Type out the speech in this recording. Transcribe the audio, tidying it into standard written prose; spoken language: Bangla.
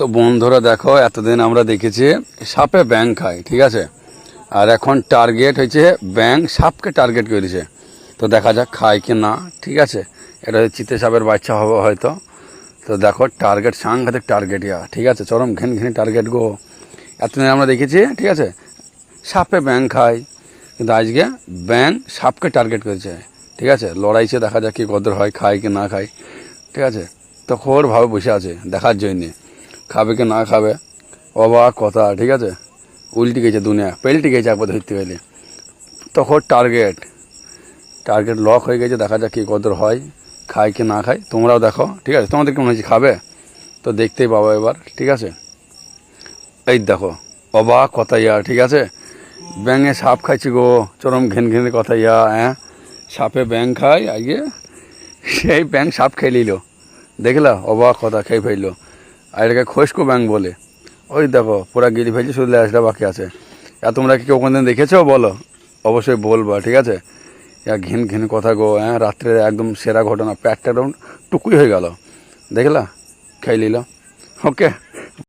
তো বন্ধুরা দেখো, এতদিন আমরা দেখেছি সাপে ব্যাং খায়, ঠিক আছে। আর এখন টার্গেট হয়েছে ব্যাং সাপকে টার্গেট করেছে। তো দেখা যাক খায় কি না, ঠিক আছে। এটা চিতে সাপের বাচ্চা হবে হয়তো। তো দেখো টার্গেট সাংঘাতিক টার্গেট, ঠিক আছে, চরম ঘেন ঘেনে টার্গেট গো। এতদিন আমরা দেখেছি, ঠিক আছে, সাপে ব্যাং খায়, কিন্তু আজকে ব্যাং সাপকে টার্গেট করেছে, ঠিক আছে। লড়াইছে, দেখা যাক কি কদর হয়, খায় কি না খায়, ঠিক আছে। তো খোরভাবে বসে আছে দেখার জন্যে খাবে কি না খাবে। অবাক কথা, ঠিক আছে। উল্টে গেছে দুনিয়া, পেল্টে গেছে একবার ধরতে গেলে। তখন টার্গেট লক হয়ে গেছে, দেখা যাক কী কদর হয়, খায় কি না খায়। তোমরাও দেখো, ঠিক আছে। তোমাদের কেমন হয়েছে, খাবে তো দেখতেই পাবো এবার, ঠিক আছে। এই দেখো অবাক কথা, ঠিক আছে। ব্যাঙে সাপ খাইছি গো, চরম ঘেন ঘেনে কথা, হ্যাঁ। সাপে ব্যাং খায়, আজকে সেই ব্যাং সাপ খেয়ে নিল, দেখলা, অবাক কথা, খেয়ে ফেললো। আর এটাকে খোসকো ব্যাং বলে। ওই দেখো পুরা গিরি ফেলছে, শুধু ল্যাসটা বাকি আছে। আর তোমরা কি কেউ কোনদিন দেখেছো বলো, অবশ্যই বলবা, ঠিক আছে। ঘিন ঘিন কথা গো, হ্যাঁ। রাত্রে একদম সেরা ঘটনা, প্যাটটা একদম টুকুই হয়ে গেল, দেখলা, খেয়ে নিল। ওকে।